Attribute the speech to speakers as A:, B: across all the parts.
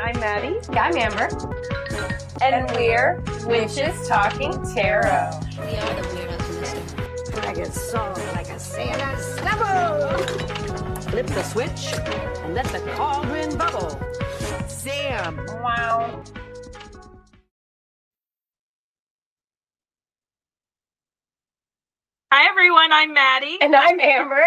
A: I'm Maddie.
B: I'm Amber.
A: And we're Witches Talking Tarot.
C: We are the weirdos in this story.
D: Like a song, like a sailor snubble. Flip the switch and let the cauldron bubble. Sam.
A: Wow. Hi everyone, I'm Maddie.
B: And I'm Amber.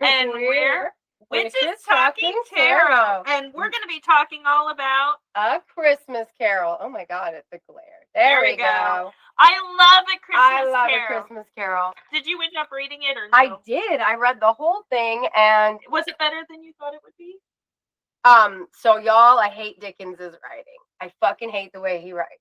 A: And we're Witches Talking Tarot. And we're going to be talking all about
B: A Christmas Carol. Oh my God, it's a glare. There we go.
A: I love A Christmas
B: I love
A: Carol.
B: A Christmas Carol.
A: Did you end up reading it or no?
B: I did. I read the whole thing, and
A: Was it better than you thought it would be?
B: so y'all, I hate Dickens' writing. I fucking hate the way he writes.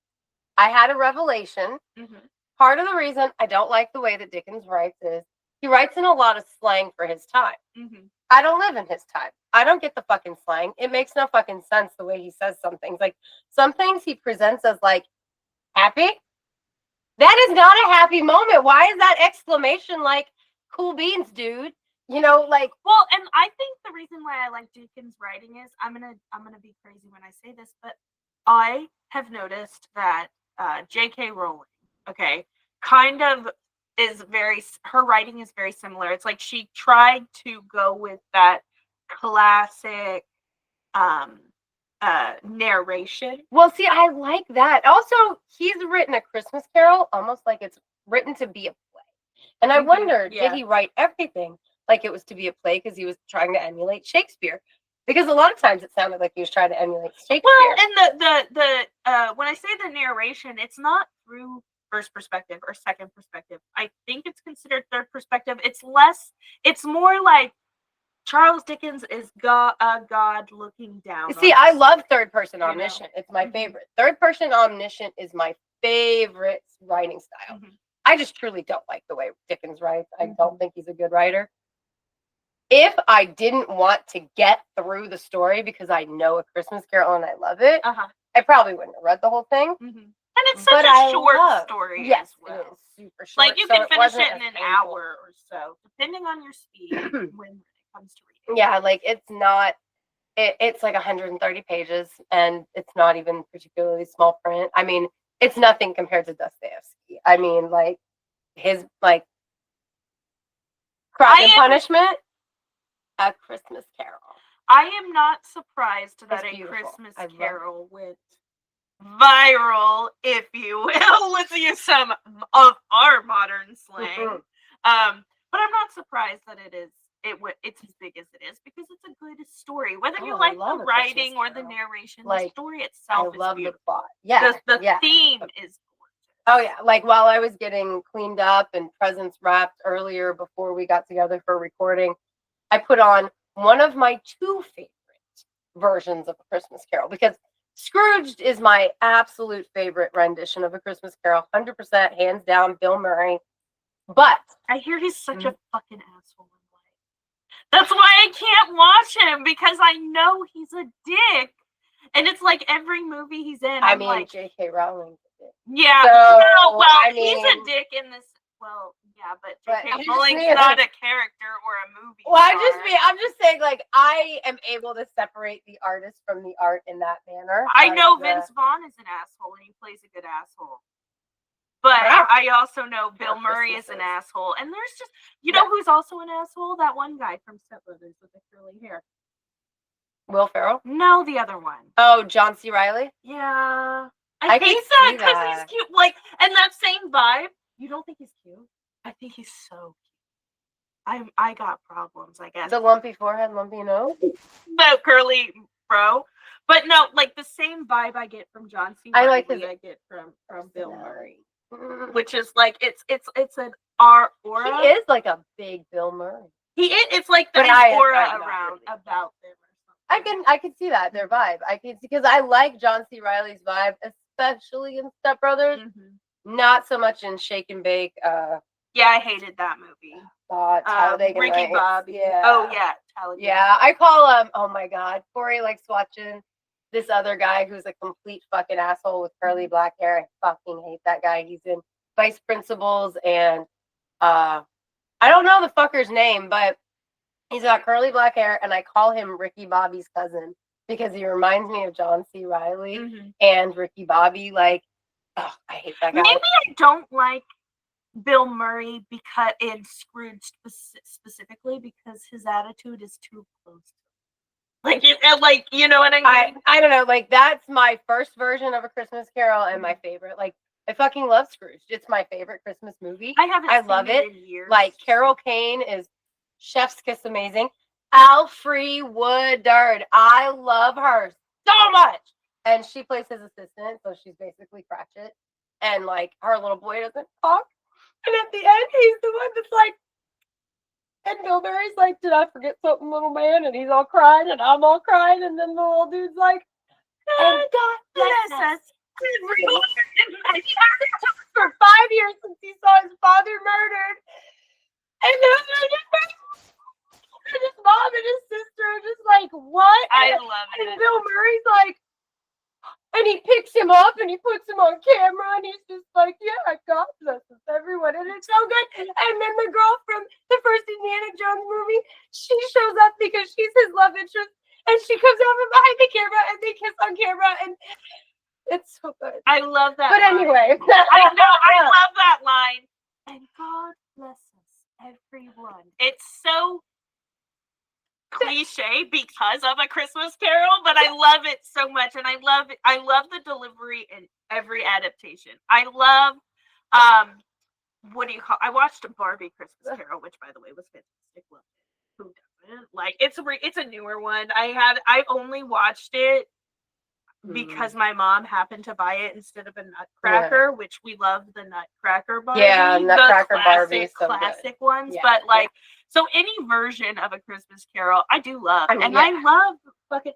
B: I had a revelation.
A: Mm-hmm.
B: Part of the reason I don't like the way that Dickens writes is he writes in a lot of slang for his time.
A: Mm-hmm.
B: I don't live in his time. I don't get the fucking slang. It makes no fucking sense the way he says some things. Like, some things he presents as, like, happy. That is not a happy moment. Why is that exclamation like, cool beans, dude? You know, like...
A: Well, and I think the reason why I like Dickens' writing is, I'm gonna be crazy when I say this, but I have noticed that J.K. Rowling, okay, kind of is her writing is very similar. It's like she tried to go with that classic narration.
B: Well, see, I like that. Also, he's written A Christmas Carol almost like it's written to be a play. And I wondered,
A: yeah.
B: did he write everything like it was to be a play because he was trying to emulate Shakespeare? Because a lot of times it sounded like he was trying to emulate Shakespeare.
A: Well, and the when I say the narration, it's not through first perspective or second perspective. I think it's considered third perspective. It's more like Charles Dickens is a god looking down.
B: See, I love third person
A: You know.
B: omniscient. It's my
A: Mhm.
B: favorite. Third person omniscient is my favorite writing style.
A: Mhm.
B: I just truly don't like the way Dickens writes. I
A: Mhm.
B: don't think he's a good writer. If I didn't want to get through the story because I know A Christmas Carol and I love it, I probably wouldn't have read the whole thing.
A: Mm-hmm. And it's such
B: But
A: a
B: I
A: short
B: love-
A: story.
B: Yes,
A: as well.
B: it is super short.
A: Like you
B: so
A: can finish
B: wasn't
A: it in
B: as
A: an
B: painful.
A: hour or so, depending on your speed when it comes to reading.
B: Yeah, like it's not. It's like 130 pages, and it's not even particularly small print. I mean, it's nothing compared to Dostoevsky. I mean, like his like Crime and Punishment, A Christmas Carol.
A: I am not surprised that
B: It's
A: A
B: beautiful.
A: Christmas
B: I love
A: Carol went viral, if you will. Let's use some of our modern slang. But I'm not surprised that it's as big as it is because it's a good story. Whether you
B: I
A: like
B: love
A: the
B: A Christmas
A: writing or the
B: Carol.
A: narration, the
B: Like,
A: story
B: I
A: itself is
B: love the
A: beautiful.
B: plot. Yeah,
A: The
B: yeah.
A: theme is gorgeous.
B: Oh yeah, like while I was getting cleaned up and presents wrapped earlier before we got together for recording, I put on one of my two favorite versions of A Christmas Carol because Scrooged is my absolute favorite rendition of A Christmas Carol, 100% hands down, Bill Murray. But
A: I hear he's such a fucking asshole in life. That's why I can't watch him because I know he's a dick. And it's like every movie he's in,
B: I
A: I'm
B: mean,
A: like,
B: J.K. Rowling did it.
A: yeah,
B: So,
A: no, well,
B: I
A: he's a
B: mean-
A: dick in this. Well, yeah, but
B: But
A: J.K.
B: I'm just
A: Rowling's
B: saying,
A: not
B: like-
A: a character or a movie.
B: Well, I'm
A: star.
B: just saying, like, I am able to separate the artist from the art in that manner.
A: I
B: Like,
A: know
B: the-
A: Vince Vaughn is an asshole and he plays a good asshole. But
B: Yeah.
A: I also know Bill
B: For
A: Murray is an
B: Christmases.
A: asshole. And there's just, you know
B: Yeah.
A: who's also an asshole? That one guy from Step Brothers with the curly hair.
B: Will Ferrell?
A: No, the other one.
B: Oh, John C. Reilly?
A: Yeah.
B: I
A: I
B: could
A: hate that
B: see
A: because
B: that.
A: he's cute. Like, and that same vibe. You don't think he's cute? I think he's so cute. I got problems, I guess.
B: The lumpy forehead, lumpy nose?
A: The curly fro. But no, like the same vibe I get from John C.
B: I
A: Reilly,
B: like his
A: I get from Bill Murray.
B: Mm.
A: Which is like it's an aura.
B: He is like a big Bill Murray.
A: It's like
B: But
A: there's
B: I'm
A: aura
B: not
A: around
B: really.
A: about them or something.
B: I can see that, their vibe. I can because I like John C. Reilly's vibe, especially in Step Brothers.
A: Mhm.
B: Not so much in Shake and Bake.
A: Yeah, I hated that movie.
B: Talladega
A: Ricky
B: Nights.
A: Bobby.
B: Yeah.
A: Oh yeah, Talladega.
B: Yeah, I call him. Oh my God, Corey likes watching this other guy who's a complete fucking asshole with curly black hair. I fucking hate that guy. He's in Vice Principals and I don't know the fucker's name, but he's got curly black hair, and I call him Ricky Bobby's cousin because he reminds me of John C. Reilly
A: Mhm.
B: and Ricky Bobby. Like, oh, I hate that guy.
A: Maybe I don't like Bill Murray because in Scrooge specifically because his attitude is too close. Like you know what I mean?
B: I don't know. Like, that's my first version of A Christmas Carol and my favorite. Like, I fucking love Scrooge. It's my favorite Christmas movie.
A: I
B: love it.
A: in years.
B: Like, Carol Kane is chef's kiss amazing. Alfre Woodard, I love her so much. And she plays his assistant, so she's basically Cratchit. And like, her little boy doesn't talk. And at the end, he's the one that's like, and Bill Murray's like, did I forget something, little man? And he's all crying, and I'm all crying. And then the little dude's like, and God bless us. And he hasn't talked for 5 years since he saw his father murdered. And then his mom and his sister are just like, what?
A: I love
B: And
A: it.
B: Bill Murray's like, and he picks him up and he puts him on camera and he's just like, yeah, God bless us, everyone. And it's so good. And then the girl from the first Indiana Jones movie, she shows up because she's his love interest. And she comes out from behind the camera and they kiss on camera. And it's so good.
A: I love that.
B: But
A: line.
B: anyway.
A: I know, I love that line. And God bless us, everyone. It's so cliche because of A Christmas Carol, but I love it so much, and I love the delivery in every adaptation. I love what do you call? I watched a Barbie Christmas Carol, which by the way was fantastic. Loved it. Who doesn't? Like it's a newer one. I only watched it because my mom happened to buy it instead of a Nutcracker, which we love the Nutcracker Barbie.
B: Yeah, Nutcracker Barbie, so
A: classic ones.
B: Yeah,
A: but like, so any version of A Christmas Carol, I do love, I love fucking.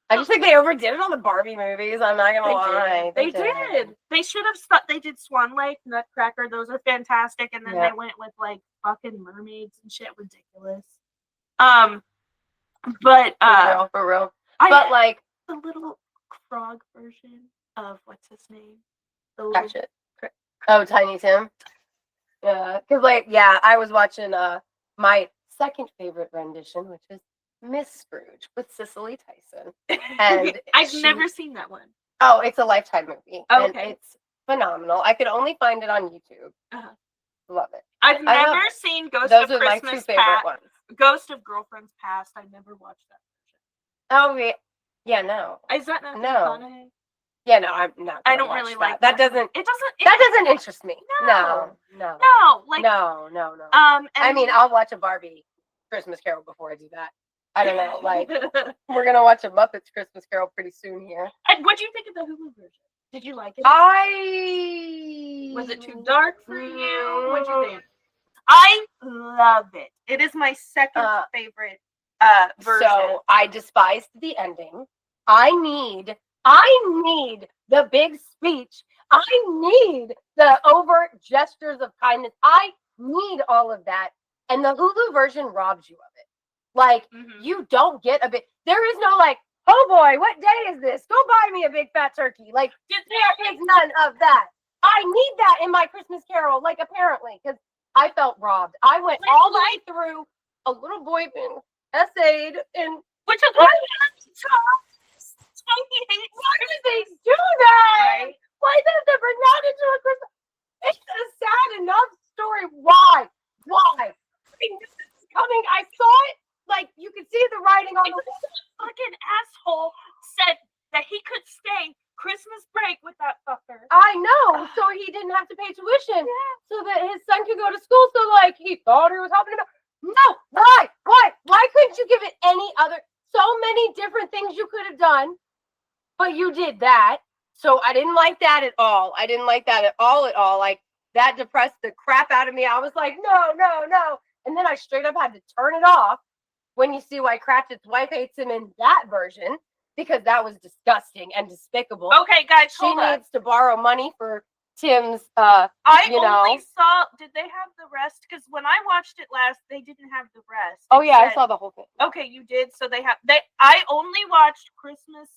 B: I just think they overdid it on the Barbie movies. I'm not gonna lie.
A: They did. They should have. They did Swan Lake, Nutcracker. Those are fantastic. And then they went with like fucking mermaids and shit. Ridiculous. But
B: for real. But like.
A: The little frog version of what's his name?
B: Cratchit. Oh, Tiny Tim. Yeah, because I was watching my second favorite rendition, which is Miss Scrooge with Cicely Tyson, and
A: I've never seen that one.
B: Oh, it's a Lifetime movie, and
A: okay,
B: it's phenomenal. I could only find it on YouTube. Love it.
A: I've never seen Ghost
B: Those
A: of
B: are
A: Christmas
B: my two favorite ones.
A: Ghost of Girlfriends Past. I never watched that
B: Oh
A: version.
B: yeah. Yeah, no.
A: Is that not
B: no? Yeah, no, I'm not.
A: I don't really like
B: that. That doesn't interest me.
A: No. Like
B: no. I mean, I'll watch a Barbie Christmas Carol before I do that. I don't know. Like, we're gonna watch a Muppets Christmas Carol pretty soon here.
A: And what do you think of the Hulu version? Did you like it?
B: Was
A: it too dark for you? What'd you think? I love it. It is my second favorite version.
B: So I despised the ending. I need the big speech. I need the overt gestures of kindness. I need all of that. And the Hulu version robs you of it. Like, you don't get a bit. There is no like, oh boy, what day is this? Go buy me a big fat turkey. Like, there is none of that. I need that in my Christmas Carol, like, apparently, because I felt robbed. I went all the way through a little boy being essayed, and
A: which is why
B: do they do that? Right? Why did they bring that into a Christmas? It's a sad enough story. Why? I mean, this is coming. I saw it. Like, you could see the writing on the wall.
A: Fucking asshole said that he could stay Christmas break with that fucker.
B: I know. So he didn't have to pay tuition. Yeah. So that his son could go to school. So, like, he thought he was helping him out. No. Why? Why couldn't you give it any other? So many different things you could have done. But you did that. So I didn't like that at all. I didn't like that at all. Like, that depressed the crap out of me. I was like, no. And then I straight up had to turn it off when you see why Cratchit's wife hates him in that version, because that was disgusting and despicable.
A: Okay, guys,
B: she needs to borrow money for Tim's,
A: I only saw, did they have the rest? Because when I watched it last, they didn't have the rest.
B: Oh, yeah, I saw the whole thing.
A: Okay, you did. So I only watched Christmas.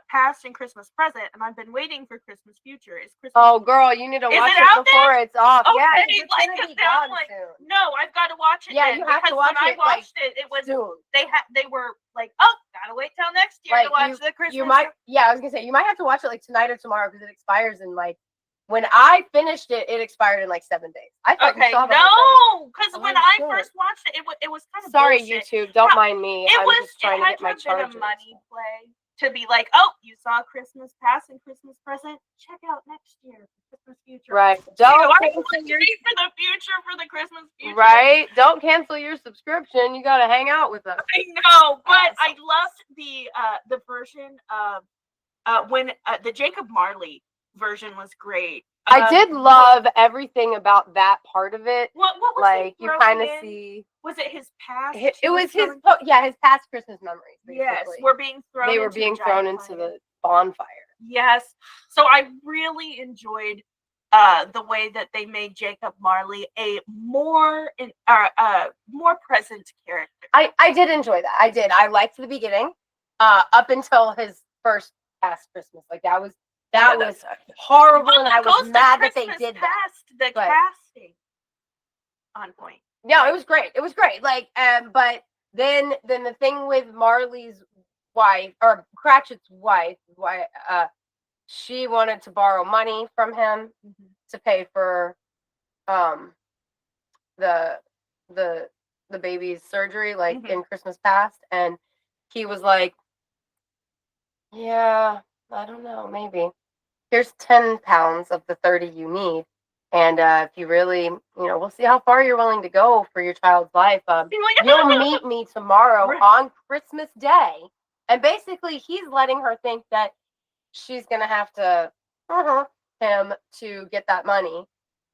A: Past and Christmas Present, and I've been waiting for Christmas Future. Is Christmas?
B: Oh, girl, you need to
A: Is
B: watch
A: it
B: it
A: out
B: before it's off.
A: Okay,
B: Yeah, 'cause it's
A: like,
B: gonna
A: 'cause
B: be
A: now I'm
B: gone
A: like,
B: soon.
A: no, I've got to watch it.
B: Yeah,
A: then,
B: you have to
A: because
B: watch
A: when
B: it,
A: I watched it was
B: soon.
A: they were like, oh, gotta wait till next year to watch the Christmas.
B: You might, yeah, I was gonna say you might have to watch it like tonight or tomorrow because it expires in like. When I finished it, it expired in like 7 days. I thought you
A: Okay,
B: saw the whole
A: no, because
B: Oh,
A: when I
B: shit.
A: first watched it, it was kind of
B: Sorry,
A: bullshit.
B: YouTube. Don't
A: No,
B: mind me.
A: It
B: I'm
A: was
B: just trying to
A: had
B: get my
A: to have been
B: charger.
A: a money play to be like, oh, you saw Christmas Past and Christmas Present. Check out next year for Christmas Future.
B: Right.
A: Ew,
B: Don't
A: I
B: cancel
A: want to
B: your
A: wait for the future for the Christmas Future.
B: right. Don't cancel your subscription. You gotta hang out with us.
A: I know, but I loved the version of when the Jacob Marley version was great.
B: I did love everything about that part of it.
A: What was
B: Like you kind of
A: in?
B: see.
A: Was it his past?
B: It was his.
A: throwing-
B: Yeah, his past Christmas memories. Basically.
A: Yes, were being thrown.
B: They were
A: into
B: being
A: the
B: thrown
A: giant
B: into
A: fire.
B: the bonfire.
A: Yes, so I really enjoyed the way that they made Jacob Marley a more present character.
B: I did enjoy that. I did. I liked the beginning, up until his first past Christmas. Like that was horrible, and I was mad that they did that.
A: The casting on point.
B: No, it was great. It was great. Like, but then the thing with Marley's wife or Cratchit's wife, she wanted to borrow money from him to pay for the baby's surgery, like in Christmas Past, and he was like, yeah, I don't know, maybe here's 10 pounds of the 30 you need, and if you really, we'll see how far you're willing to go for your child's life. You'll meet me tomorrow on Christmas Day. And basically he's letting her think that she's gonna have to him to get that money.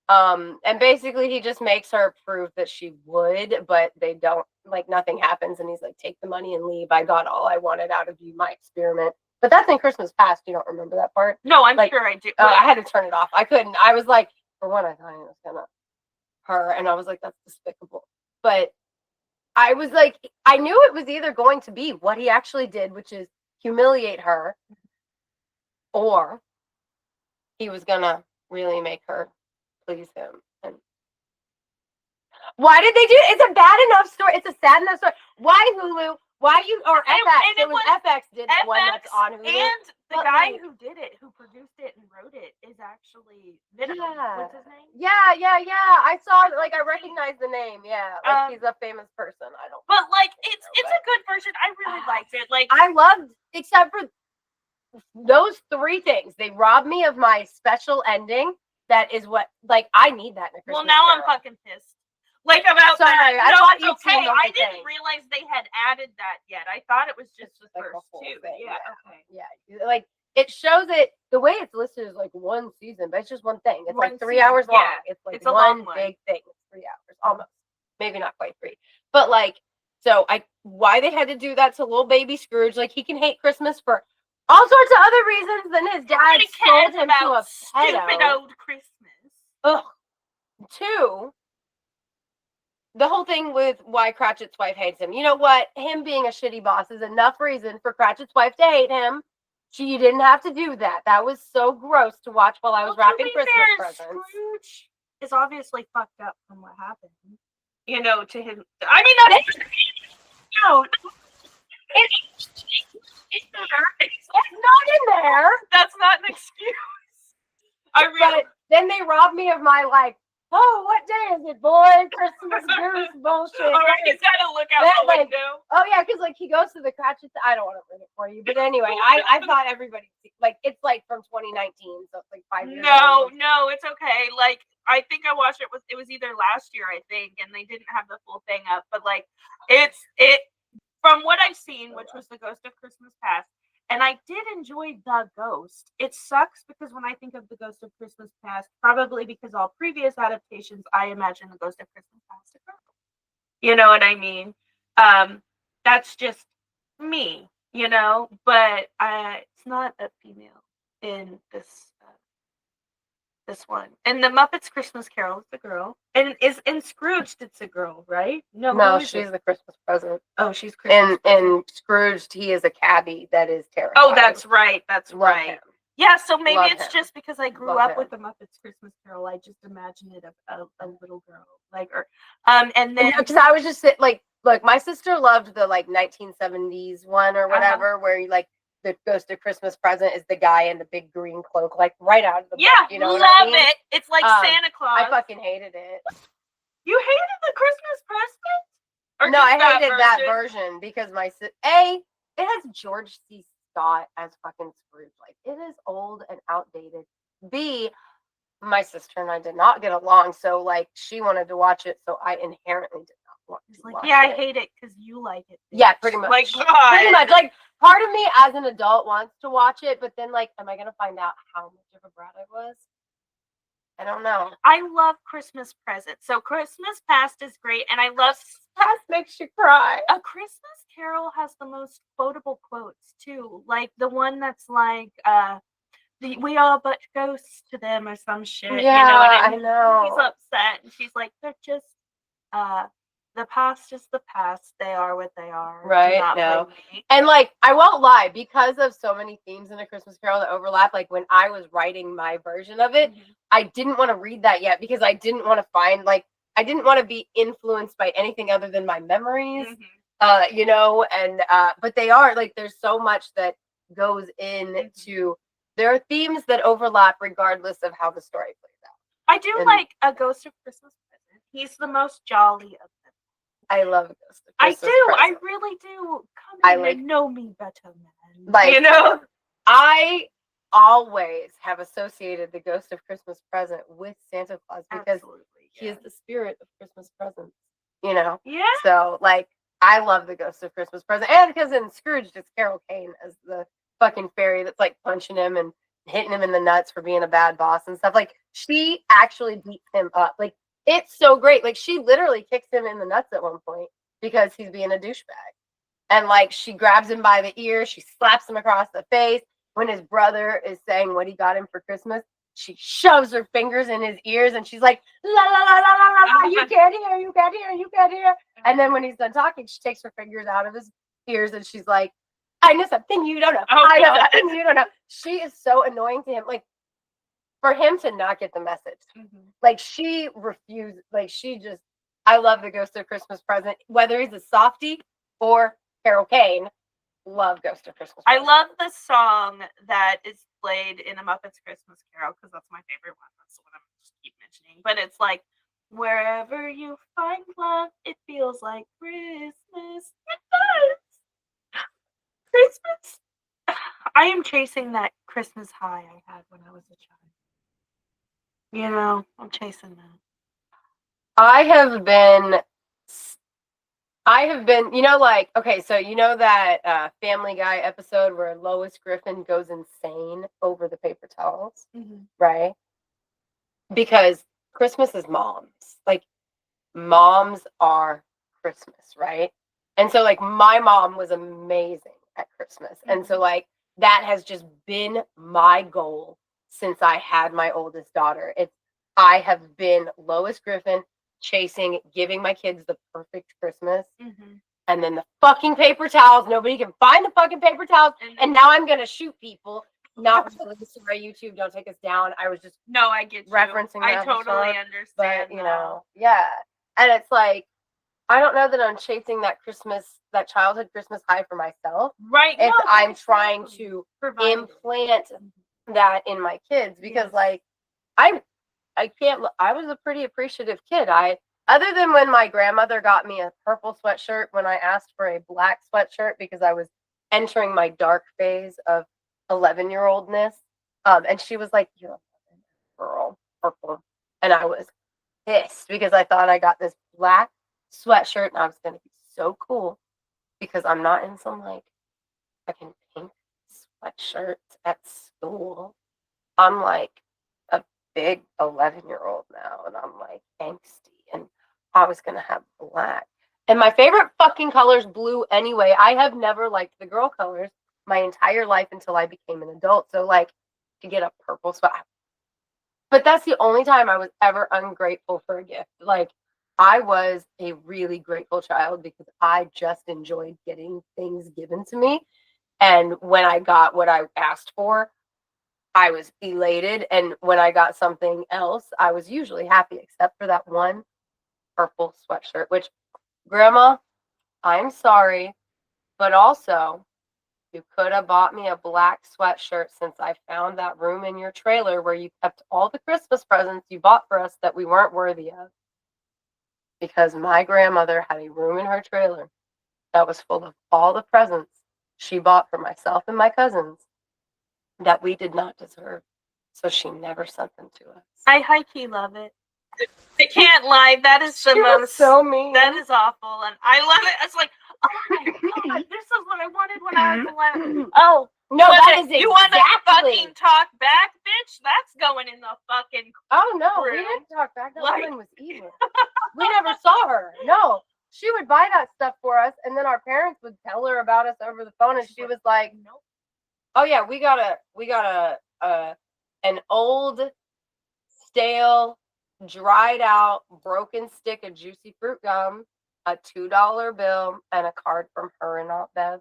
B: And basically he just makes her prove that she would, but they don't, like, nothing happens, and he's like, take the money and leave. I got all I wanted out of you, my experiment. But that's in Christmas Past. You don't remember that part?
A: No, I'm sure I do.
B: I had to turn it off. I couldn't. I was like, for one, I thought it was gonna her, and I was like, that's despicable. But I was like, I knew it was either going to be what he actually did, which is humiliate her, or he was gonna really make her please him. And why did they do it? It's a bad enough story. It's a sad enough story. Why Hulu? Why you or FX?
A: And
B: it was FX did the one that's on Hulu.
A: And the guy who did it, who produced it and wrote it, is actually Venom.
B: Yeah.
A: What's his name?
B: Yeah. I saw it. Like, I recognize the name. Yeah, like he's a famous person. I don't.
A: But like, it's a good version. I really liked it. Like,
B: I loved, except for those three things. They robbed me of my special ending. That is what, like, I need that in a Christmas
A: well, now
B: Carol.
A: I'm fucking pissed. Like, about
B: Sorry,
A: that.
B: I
A: No,
B: thought
A: it's
B: you'd
A: okay.
B: seen the
A: I
B: whole
A: didn't
B: thing.
A: realize they had added that yet. I thought it was just the
B: like
A: first
B: whole
A: two.
B: thing,
A: Yeah. Okay.
B: Yeah, like it shows it. The way it's listed is like one season, but it's just one thing. It's
A: One
B: like 3
A: season,
B: hours long.
A: yeah.
B: It's like
A: It's a long
B: one
A: one.
B: big thing. It's 3 hours, almost. Maybe not quite 3. But like, so why they had to do that to little baby Scrooge? Like, he can hate Christmas for all sorts of other reasons than his dad
A: Nobody
B: sold
A: cares
B: him to
A: about
B: a
A: stupid
B: pedo.
A: old Christmas.
B: Ugh. 2, the whole thing with why Cratchit's wife hates him. You know what? Him being a shitty boss is enough reason for Cratchit's wife to hate him. She didn't have to do that. That was so gross to watch while I was wrapping Christmas presents.
A: Scrooge is obviously fucked up from what happened. To him. I mean, not no. It's
B: not in there.
A: That's not an excuse.
B: But then they robbed me of my, like, oh, what day is it, boy? Christmas goose bullshit.
A: All right, he's got to look out the window.
B: Oh, yeah, because, like, he goes to the Cratchit. I don't want to ruin it for you. But anyway, I thought everybody, like, it's, like, from 2019, so it's, like, 5 years old.
A: No, it's okay. Like, I think I watched it, it was either last year, I think, and they didn't have the full thing up. But, like, it from what I've seen, which was The Ghost of Christmas Past, and I did enjoy The Ghost. It sucks because when I think of The Ghost of Christmas Past, probably because all previous adaptations, I imagine The Ghost of Christmas Past. You know what I mean? That's just me, but it's not a female in this This one. And the Muppets Christmas Carol is the girl. And is in Scrooged it's a girl, right? No,
B: No,
A: who is
B: she's
A: it?
B: the Christmas present.
A: Oh, she's Christmas.
B: In Scrooged, he is a cabbie that is terrifying.
A: Oh, that's right. That's
B: Love
A: right.
B: him.
A: Yeah, so maybe
B: Love
A: it's
B: him.
A: just because I grew
B: Love
A: up with
B: him.
A: the Muppets Christmas Carol. I just imagine it a little girl, like or and then
B: Because I was just like, look, my sister loved the like 1970s one or whatever, where you like the Ghost of Christmas Present is the guy in the big green cloak, like right out of the book, you know
A: love
B: what I mean?
A: it. It's like Santa Claus.
B: I fucking hated it.
A: You hated the Christmas present? Or
B: No,
A: just
B: I hated that version because it has George C. Scott as fucking Scrooge. Like, it is old and outdated. B, my sister and I did not get along, so like she wanted to watch it, so I inherently did not want to watch it.
A: I hate it because you like it.
B: Yeah, pretty much.
A: Like,
B: pretty much. Like, part of me as an adult wants to watch it, but then like, am I gonna find out how much of a brat I was? I don't know.
A: I love Christmas presents. So Christmas Past is great, and I love
B: Past makes you cry.
A: A Christmas Carol has the most quotable quotes too, like the one that's like, "We are but ghosts to them" or some shit.
B: Yeah,
A: you know what I
B: I
A: mean?
B: know.
A: He's upset, and she's like, "They're just, the past is the past. They are what they are." Do
B: Right,
A: not
B: no.
A: blame me.
B: And like, I won't lie, because of so many themes in A Christmas Carol that overlap, like when I was writing my version of it, I didn't want to read that yet because I didn't want to find like, I didn't want to be influenced by anything other than my memories, you know, and but they are like, there's so much that goes into, there are themes that overlap regardless of how the story plays out.
A: I do like A Ghost of Christmas Present. He's the most jolly of them.
B: I love Ghost of
A: I
B: Christmas
A: do.
B: Present.
A: I really do. Come
B: I
A: in
B: like-
A: and know me better, man.
B: Like,
A: you know?
B: I always have associated the Ghost of Christmas Present with Santa Claus because he is the spirit of Christmas presents, you know?
A: Yeah.
B: So, like, I love the Ghost of Christmas Present. And because in Scrooge, it's Carol Kane as the fucking fairy that's, like, punching him and hitting him in the nuts for being a bad boss and stuff. Like, she actually beats him up. Like, it's so great. Like, she literally kicks him in the nuts at one point because he's being a douchebag. And, like, she grabs him by the ear. She slaps him across the face. When his brother is saying what he got him for Christmas, she shoves her fingers in his ears and she's like, la la la la la la la, you can't hear, you can't hear, you can't hear. And then when he's done talking, she takes her fingers out of his ears and she's like, I know something you don't know. I know something you don't know. She is so annoying to him. Like, for him to not get the message. Like, she refused, like, she just, I love the Ghost of Christmas Present, whether he's a softie or Carol Kane. Love Ghost of Christmas
A: I
B: Present.
A: love the song that is played in A Muppet's Christmas Carol because that's my favorite one. That's the one I'm just keep mentioning. But it's like, wherever you find love, it feels like Christmas. It does. Christmas. I am chasing that Christmas high I had when I was a child. You know, I'm chasing that.
B: I have been, you know, like, okay, so you know that Family Guy episode where Lois Griffin goes insane over the paper towels, right? Because Christmas is moms. Like, moms are Christmas, right? And so, like, my mom was amazing at Christmas. And so, like, that has just been my goal since I had my oldest daughter. I have been Lois Griffin chasing, giving my kids the perfect Christmas. And then the fucking paper towels, nobody can find the fucking paper towels. And now I'm going to shoot people. Not really, sorry, YouTube, don't take us down. I was just
A: I get
B: referencing
A: I
B: that
A: totally
B: episode,
A: understand.
B: but, you know, yeah. And it's like, I don't know that I'm chasing that childhood Christmas high for myself.
A: Right.
B: It's
A: No,
B: I'm trying
A: exactly.
B: to
A: Provide it.
B: implant that in my kids because, like, I was a pretty appreciative kid. Other than when my grandmother got me a purple sweatshirt when I asked for a black sweatshirt because I was entering my dark phase of 11-year-oldness. And she was like, "You're a girl, purple." And I was pissed because I thought I got this black sweatshirt and I was going to be so cool because I'm not in some, like, fucking pink sweatshirt at school. I'm like a big 11-year-old now and I'm like angsty and I was going to have black. And my favorite fucking color is blue anyway. I have never liked the girl colors my entire life until I became an adult. So, like, to get a purple sweat. But that's the only time I was ever ungrateful for a gift. Like, I was a really grateful child because I just enjoyed getting things given to me. And when I got what I asked for, I was elated. And when I got something else, I was usually happy, except for that one purple sweatshirt, which, Grandma, I'm sorry, but also you could have bought me a black sweatshirt since I found that room in your trailer where you kept all the Christmas presents you bought for us that we weren't worthy of. Because my grandmother had a room in her trailer that was full of all the presents she bought for myself and my cousins that we did not deserve. So she never sent them to us.
A: I high-key love it. I can't lie. That is the
B: She was
A: most.
B: so mean.
A: That is awful, and I love it. It's like, oh my god, this is what I wanted when I was 11. Oh,
B: No, that is
A: you want to
B: exactly.
A: fucking talk back, bitch? That's going in the fucking.
B: Oh no, we
A: room.
B: didn't talk back. That
A: Like-
B: woman was evil. We never saw her. No, she would buy that stuff for us, and then our parents would tell her about us over the phone, and she was like,
A: Nope.
B: "Oh yeah, we got an old, stale, dried out, broken stick of juicy fruit gum, a $2 bill, and a card from her and Aunt Bev.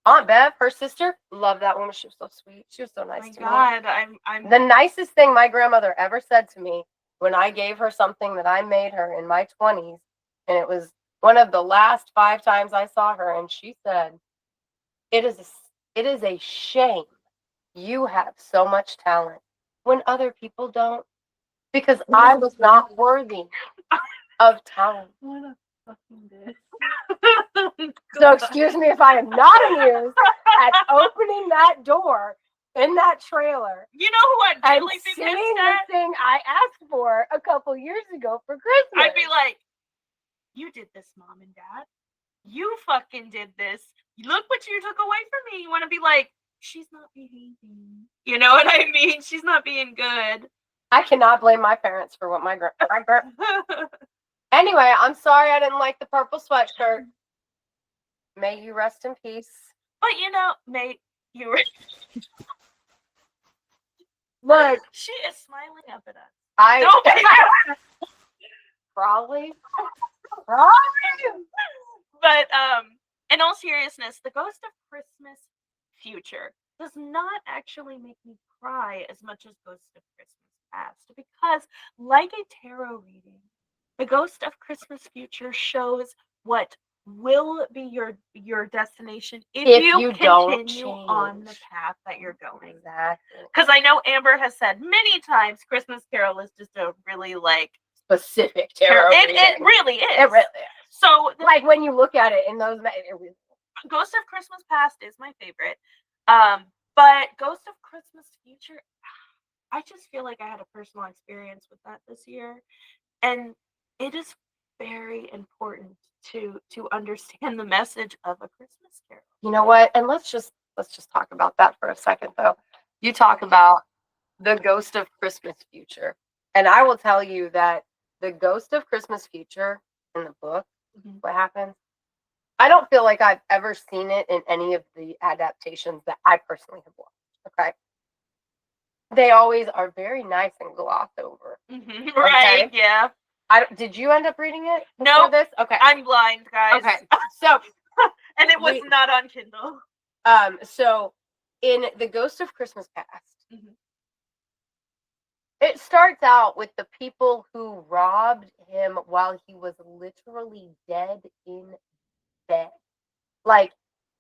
B: Aunt Bev, her sister, loved that woman. She was so sweet. She was so nice
A: My
B: to
A: god,
B: me.
A: I'm.
B: The nicest thing my grandmother ever said to me when I gave her something that I made her in my 20s, and it was one of the last 5 times I saw her, and she said, it is a shame you have so much talent when other people don't, because I was not worthy of talent.
A: What a fucking bitch.
B: So excuse me if I am not amused at opening that door in that trailer
A: You know who I'd
B: and
A: really be
B: seeing
A: pissed
B: the
A: at?
B: thing I asked for a couple years ago for Christmas.
A: I'd be like, you did this, Mom and Dad. You fucking did this. Look what you took away from me. You want to be like, she's not behaving. You know what I mean? She's not being good.
B: I cannot blame my parents for what my Anyway, I'm sorry I didn't like the purple sweatshirt. May you rest in peace.
A: But you know, mate, you were.
B: Look,
A: She is smiling up at us.
B: I
A: Don't be-
B: probably.
A: But in all seriousness, the Ghost of Christmas Future does not actually make me cry as much as Ghost of Christmas Past, because like a tarot reading, the Ghost of Christmas Future shows what will be your destination if you
B: don't
A: continue on the
B: change.
A: path that you're going.
B: Exactly.
A: Because I know Amber has said many times Christmas Carol is just a really like
B: Specific tarot.
A: it
B: reading.
A: really is.
B: It really is.
A: So
B: Like when you look at it in those,
A: Ghost of Christmas Past is my favorite. But Ghost of Christmas Future, I just feel like I had a personal experience with that this year. And it is very important to understand the message of A Christmas Carol.
B: you know what? And let's just talk about that for a second, though. You talk about the Ghost of Christmas Future, and I will tell you that the Ghost of Christmas Future in the book, what happens? I don't feel like I've ever seen it in any of the adaptations that I personally have watched. Okay, they always are very nice and glossed over.
A: Right?
B: Okay.
A: Yeah.
B: Did you end up reading it?
A: No.
B: This? Okay.
A: I'm blind, guys.
B: Okay. So.
A: And it was
B: We-
A: not on Kindle.
B: So in The Ghost of Christmas Past, it starts out with the people who robbed him while he was literally dead in bed. Like,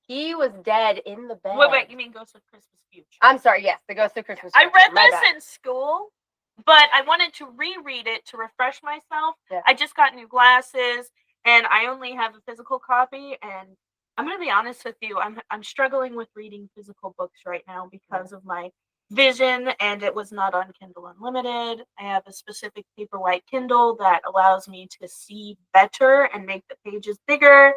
B: he was dead in the bed.
A: Wait, you mean Ghost of Christmas Future?
B: I'm sorry, yes, The Ghost of Christmas
A: I
B: Future.
A: read
B: My
A: this
B: bad.
A: in school, but I wanted to reread it to refresh myself.
B: Yeah.
A: I just got new glasses, and I only have a physical copy. And I'm gonna be honest with you, I'm struggling with reading physical books right now because of my vision, and it was not on Kindle Unlimited. I have a specific Paperwhite Kindle that allows me to see better and make the pages bigger.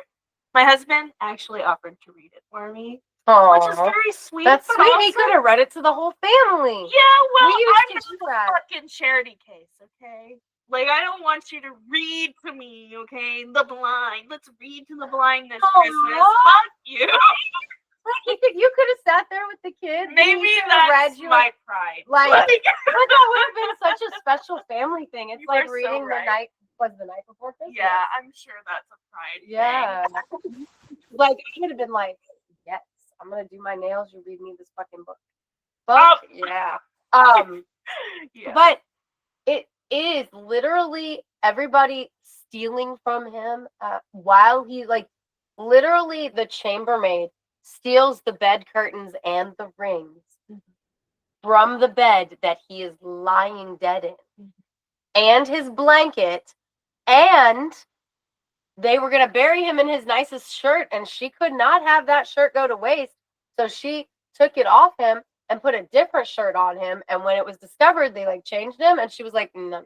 A: My husband actually offered to read it for me, which is
B: Aw,
A: very sweet.
B: that's
A: but
B: sweet. He
A: also-
B: could have read it to the whole family.
A: Yeah, well,
B: We used
A: I'm
B: to do that.
A: fucking charity case, okay? Like, I don't want you to read to me, okay? The blind. Let's read to the blind this
B: Aw.
A: Christmas. Fuck you.
B: You could have sat there with the kids.
A: Maybe
B: you could've read
A: that's
B: you
A: my pride.
B: like, but that would have been such a special family thing. It's
A: You
B: like
A: are so
B: reading
A: right.
B: the night before Christmas.
A: Yeah, I'm sure that's a pride thing.
B: Yeah. Like I would have been like, yes, I'm gonna do my nails. You read me this fucking book. Fuck yeah.
A: Yeah.
B: But it is literally everybody stealing from him while he like literally the chambermaid steals the bed curtains and the rings from the bed that he is lying dead in and his blanket, and they were going to bury him in his nicest shirt, and she could not have that shirt go to waste, so she took it off him and put a different shirt on him, and when it was discovered, they like changed him, and she was like, no,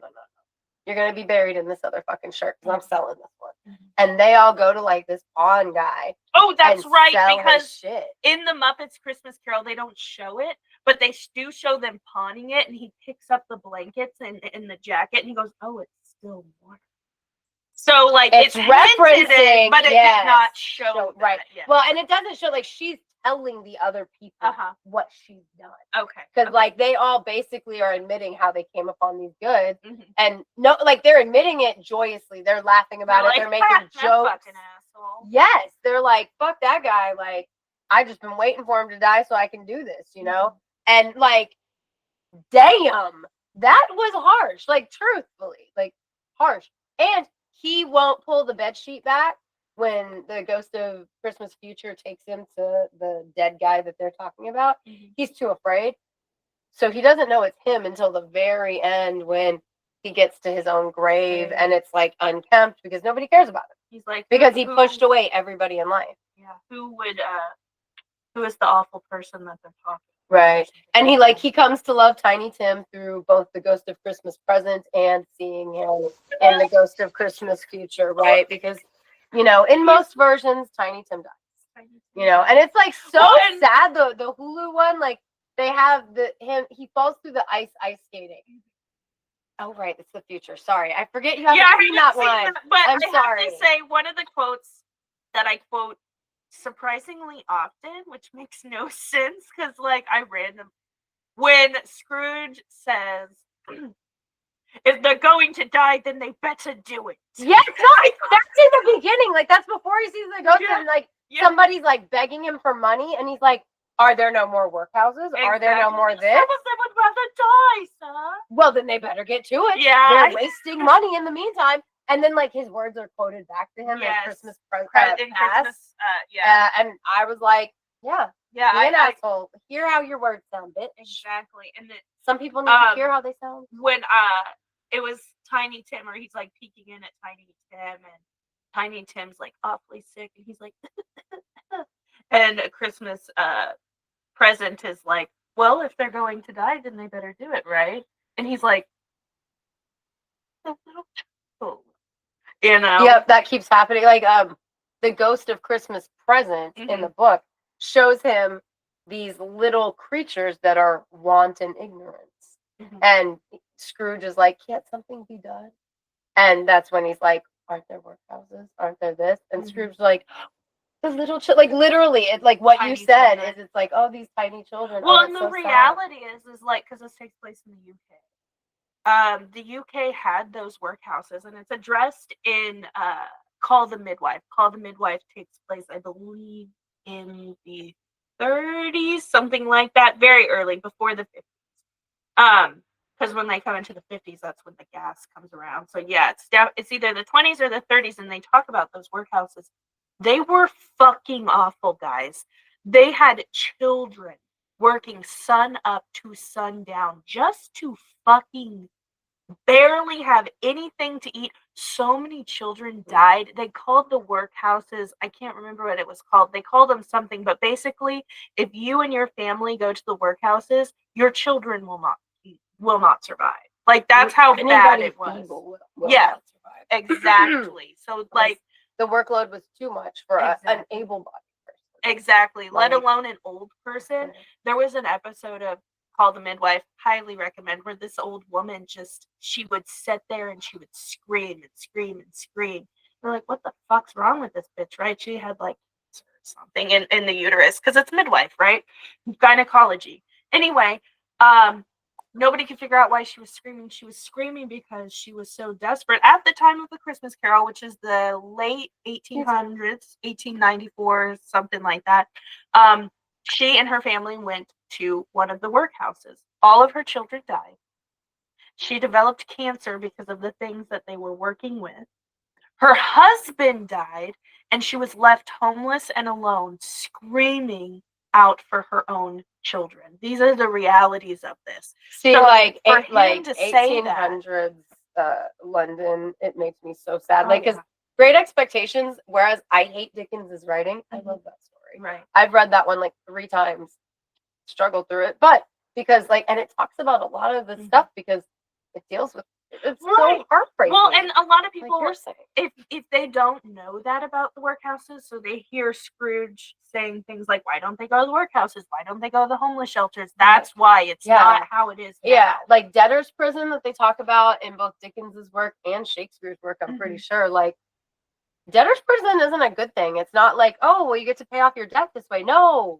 B: you're going to be buried in this other fucking shirt because I'm selling this one. And they all go to like this pawn guy.
A: Oh, that's
B: and
A: right,
B: sell his
A: because
B: shit.
A: in the Muppets Christmas Carol, they don't show it, but they do show them pawning it, and he picks up the blankets and the jacket, and he goes, oh, it's still warm. So, like,
B: It's
A: hinted
B: referencing,
A: it, but it did not show
B: right.
A: that, yes.
B: Well, and it doesn't show like she's telling the other people what she's done.
A: Okay.
B: Because like they all basically are admitting how they came upon these goods,
A: Mhm.
B: and no, like they're admitting it joyously. They're laughing about it. They're making
A: that
B: jokes.
A: fucking asshole.
B: Yes, they're like, "Fuck that guy!" Like, I just been waiting for him to die so I can do this, you know. And like, damn, that was harsh. Like, truthfully, like harsh. And he won't pull the bed sheet back when the ghost of Christmas Future takes him to the dead guy that they're talking about. He's too afraid. So he doesn't know it's him until the very end when he gets to his own grave and it's like unkempt because nobody cares about him.
A: He's like,
B: because he pushed away everybody in life.
A: Yeah. Who is the awful person that they're talking about?
B: Right. And he comes to love Tiny Tim through both the Ghost of Christmas Present and seeing him in the Ghost of Christmas Future, right? Because, you know, in most versions, Tiny Tim dies. You know, and it's like so sad. The Hulu one, like they have he falls through the ice skating. Oh right, it's the future. Sorry, I forget you haven't seen that one.
A: But
B: I'm sorry.
A: have to say one of the quotes that I quote surprisingly often, which makes no sense because like when Scrooge says, if they're going to die, then they better do it.
B: Yes, no, that's in the beginning. Like that's before he sees the ghost, and like somebody's like begging him for money, and he's like, "Are there no more workhouses? Exactly. Are there no more this?"
A: Some of them would rather die, sir.
B: Well, then they better get to it.
A: Yeah,
B: they're wasting money in the meantime. And then like his words are quoted back to him in Christmas past. And I was like, yeah, be an asshole. Hear how your words sound, bitch.
A: Exactly. And then
B: some people need to hear how they sound.
A: When it was Tiny Tim, or he's like peeking in at Tiny Tim, and Tiny Tim's like awfully sick, and he's like, and a Christmas Present is like, well, if they're going to die, then they better do it, right? And he's like, you know.
B: Yep, that keeps happening. Like the Ghost of Christmas Present in the book shows him these little creatures that are want and ignorance. And Scrooge is like, can't something be done? And that's when he's like, aren't there workhouses? Aren't there this? And Scrooge's like, the little like literally, it's like what you said is it's like, oh, these tiny children.
A: Well, and the reality is like, because this takes place in the UK. The UK had those workhouses, and it's addressed in Call the Midwife. Call the Midwife takes place, I believe, in the 30s, something like that, very early, before the 50s. Because when they come into the 50s, that's when the gas comes around. So yeah, it's either the 20s or the 30s, and they talk about those workhouses. They were fucking awful, guys. They had children working sun up to sundown just to fucking barely have anything to eat. So many children died. They called the workhouses, I can't remember what it was called. They called them something, but basically, if you and your family go to the workhouses, your children will not survive. Like that's how bad it was. Yeah, exactly. So like
B: the workload was too much for an able-bodied person.
A: Exactly, let alone an old person. There was an episode of Call the Midwife, highly recommend, where this old woman she would sit there and she would scream and scream and scream. We're like, what the fuck's wrong with this bitch, right? She had like something in the uterus because it's midwife, right? Gynecology. Anyway, nobody could figure out why she was screaming. She was screaming because she was so desperate at the time of the Christmas Carol, which is the late 1800s, 1894, something like that. She and her family went to one of the workhouses. All of her children died. She developed cancer because of the things that they were working with. Her husband died, and she was left homeless and alone, screaming out for her own children. These are the realities of this.
B: See,
A: So
B: like
A: for
B: it,
A: him
B: like
A: to say that-
B: 1800s London, it makes me so sad.
A: Oh,
B: Like, because
A: yeah.
B: Great Expectations, whereas I hate Dickens's writing, I love that story.
A: Right.
B: I've read that one like 3 times, struggled through it, but because like, and it talks about a lot of the stuff because it deals with it's
A: Right.
B: so heartbreaking.
A: Well, and a lot of
B: like
A: people,
B: you're saying.
A: if they don't know that about the workhouses, so they hear Scrooge saying things like, "Why don't they go to the workhouses? Why don't they go to the homeless shelters?" That's why it's not how it is now.
B: Yeah, like debtor's prison that they talk about in both Dickens's work and Shakespeare's work, I'm pretty sure. Like, debtor's prison isn't a good thing. It's not like, oh, well, you get to pay off your debt this way. No,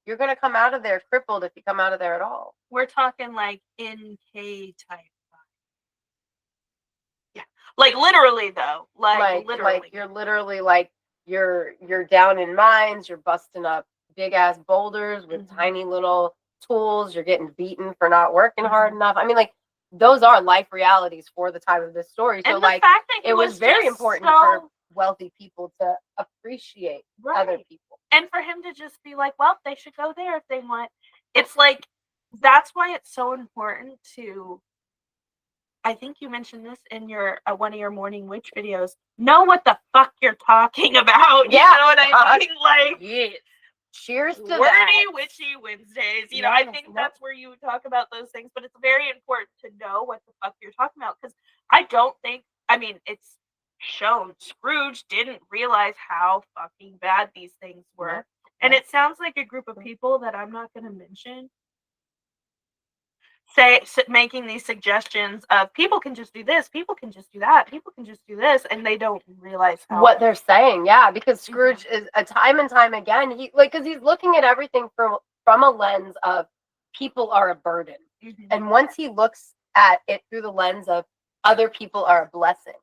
B: you're gonna come out of there crippled if you come out of there at all.
A: We're talking like NK type. Yeah, like literally though, like literally.
B: Like you're literally like you're down in mines. You're busting up big ass boulders with tiny little tools. You're getting beaten for not working hard enough. I mean, like those are life realities for the time of this story. So
A: And the
B: like
A: fact that he
B: it was very
A: just
B: important
A: so-
B: for wealthy people to appreciate other
A: Right.
B: people.
A: And for him to just be like, well, they should go there if they want. It's like, that's why it's so important to, I think you mentioned this in your one of your Morning Witch videos, know what the fuck you're talking about. You know what I mean? Like,
B: Yes. Cheers to
A: wordy,
B: that.
A: witchy Wednesdays. You know, I think that's where you talk about those things, but it's very important to know what the fuck you're talking about because I don't think, I mean, it's shown Scrooge didn't realize how fucking bad these things were. And it sounds like a group of people that I'm not going to mention making these suggestions of people can just do this, people can just do that, people can just do this, and they don't realize how
B: what they're saying. Yeah, because Scrooge is a time and time again, he like because he's looking at everything from a lens of people are a burden. And once he looks at it through the lens of other people are a blessing,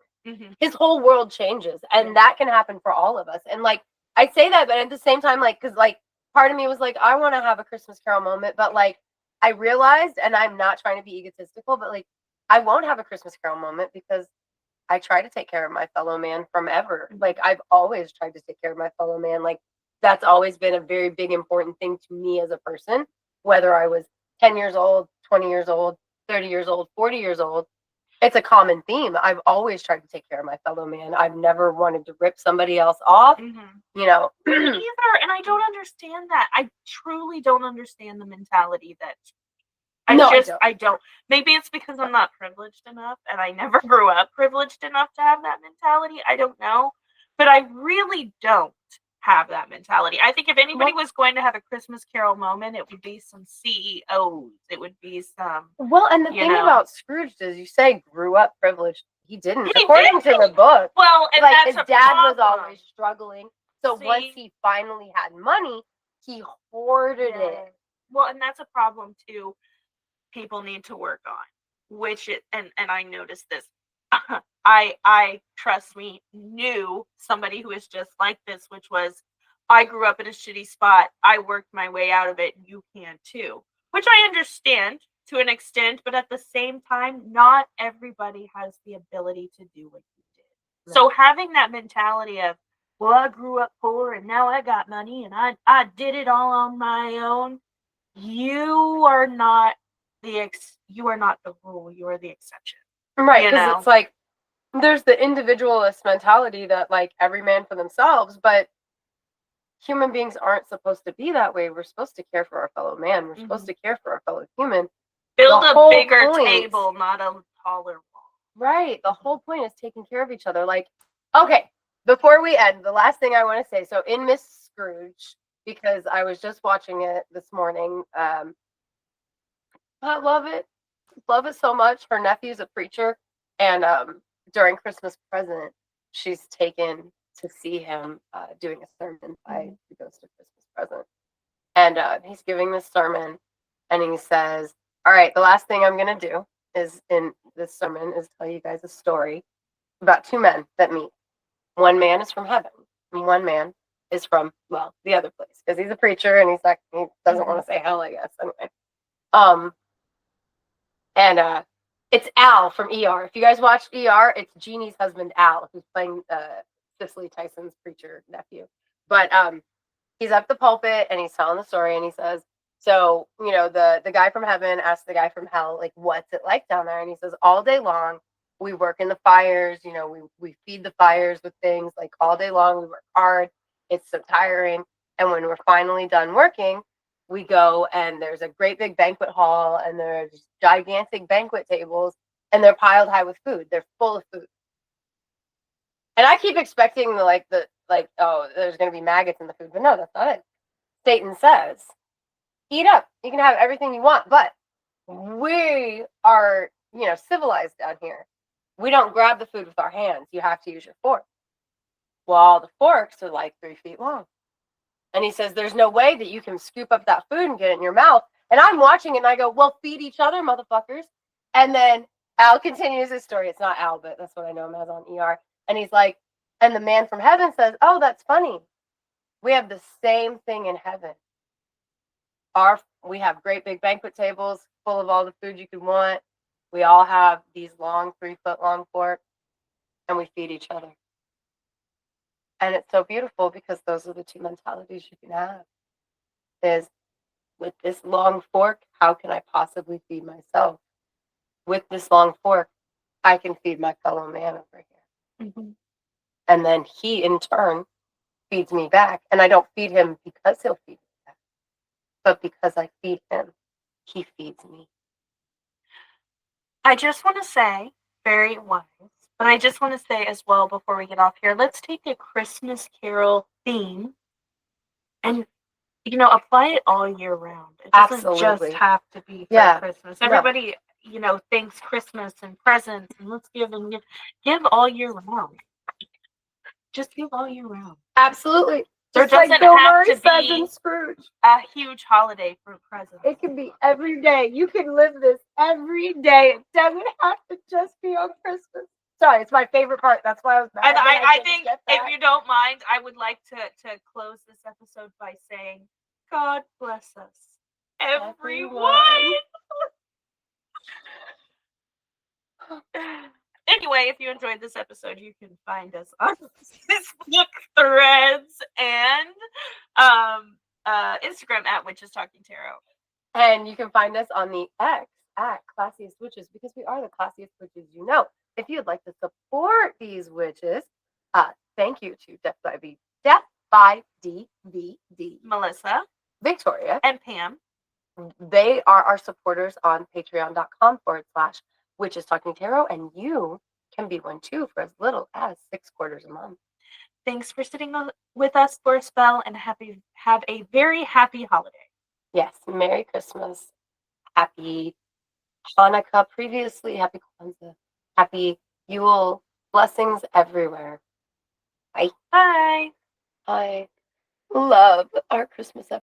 B: his whole world changes. And that can happen for all of us. And like I say that, but at the same time, like, because like part of me was like, I want to have a Christmas Carol moment, but like I realized, and I'm not trying to be egotistical, but like I won't have a Christmas Carol moment because I try to take care of my fellow man from ever. Like I've always tried to take care of my fellow man. Like that's always been a very big important thing to me as a person, whether I was 10 years old, 20 years old, 30 years old, 40 years old. It's a common theme. I've always tried to take care of my fellow man. I've never wanted to rip somebody else off, you know.
A: Either, and I don't understand that. I truly don't understand the mentality that I don't. Maybe it's because I'm not privileged enough and I never grew up privileged enough to have that mentality. I don't know. But I really don't have that mentality. I think if anybody was going to have a Christmas Carol moment, it would be some CEOs. It would be some.
B: Well, and the thing about Scrooge is you say grew up privileged. He didn't, according to the book.
A: Well, and
B: like
A: that's
B: his dad was always struggling. So once he finally had money, he hoarded it.
A: Well, and that's a problem too. People need to work on, which it and I noticed this. I trust me, knew somebody who is just like this, which was I grew up in a shitty spot. I worked my way out of it. You can too, which I understand to an extent, but at the same time, not everybody has the ability to do what you did. No. So having that mentality of, well, I grew up poor and now I got money and I did it all on my own. You are not you are not the rule. You are the exception.
B: Right, because it's like there's the individualist mentality that like every man for themselves, but human beings aren't supposed to be that way. We're supposed to care for our fellow man. We're supposed to care for our fellow human.
A: Build a bigger table, not a taller wall.
B: Right. The whole point is taking care of each other. Like, okay, before we end, the last thing I want to say. So in Miss Scrooge, because I was just watching it this morning, I love it. Love it so much. Her nephew's a preacher, and during Christmas present, she's taken to see him doing a sermon by the Ghost of Christmas Present. And he's giving this sermon, and he says, all right, the last thing I'm going to do is in this sermon is tell you guys a story about two men that meet. One man is from heaven, and one man is from, well, the other place, because he's a preacher, and he doesn't want to say hell, I guess. Anyway. And it's Al from ER. If you guys watched ER, it's Jeannie's husband, Al, who's playing Cicely Tyson's preacher nephew. But he's up the pulpit, and he's telling the story, and he says, so, the guy from heaven asked the guy from hell, like, what's it like down there? And he says, all day long, we work in the fires, we feed the fires with things, like, all day long, we work hard. It's so tiring. And when we're finally done working, we go and there's a great big banquet hall, and there's gigantic banquet tables, and they're piled high with food. They're full of food. And I keep expecting oh, there's going to be maggots in the food, but no, that's not it. Satan says, eat up. You can have everything you want, but we are, civilized down here. We don't grab the food with our hands. You have to use your fork. Well, the forks are like 3 feet long. And he says, there's no way that you can scoop up that food and get it in your mouth. And I'm watching it, and I go, well, feed each other, motherfuckers. And then Al continues his story. It's not Al, but that's what I know him as on ER. And he's like, and the man from heaven says, oh, that's funny. We have the same thing in heaven. We have great big banquet tables full of all the food you could want. We all have these long 3-foot long forks, and we feed each other. And it's so beautiful because those are the two mentalities you can have. Is with this long fork, how can I possibly feed myself? With this long fork, I can feed my fellow man over here.
A: Mm-hmm.
B: And then he, in turn, feeds me back. And I don't feed him because he'll feed me back, but because I feed him, he feeds me.
A: I just want to say, very wise, but I just want to say as well before we get off here, let's take a Christmas Carol theme and, apply it all year round. It doesn't
B: Absolutely.
A: just have to be for Christmas.
B: No.
A: Everybody, thinks Christmas and presents, and let's give all year round. Just give all year round.
B: Absolutely.
A: There
B: Just like
A: doesn't
B: Bill
A: have
B: Murray
A: to
B: says
A: be
B: in Scrooge.
A: a huge holiday for presents.
B: It can be every day. You can live this every day. It doesn't have to just be on Christmas. Sorry, it's my favorite part. That's why I was mad.
A: And I
B: didn't
A: think
B: get
A: if
B: that.
A: you don't mind, I would like to close this episode by saying, God bless us, everyone. Anyway, if you enjoyed this episode, you can find us on Facebook, Threads, and Instagram at Witches Talking Tarot.
B: And you can find us on the X at Classiest Witches, because we are the classiest witches you know. If you'd like to support these witches, thank you to Death by DVD,
A: Melissa,
B: Victoria,
A: and Pam.
B: They are our supporters on patreon.com/Witches Talking Tarot, and you can be one too for as little as $6 a month.
A: Thanks for sitting with us for a spell, and have a very happy holiday.
B: Yes, Merry Christmas, Happy Hanukkah, previously Happy Kwanzaa, Happy Yule, blessings everywhere. Bye.
A: Bye.
B: I love our Christmas episode.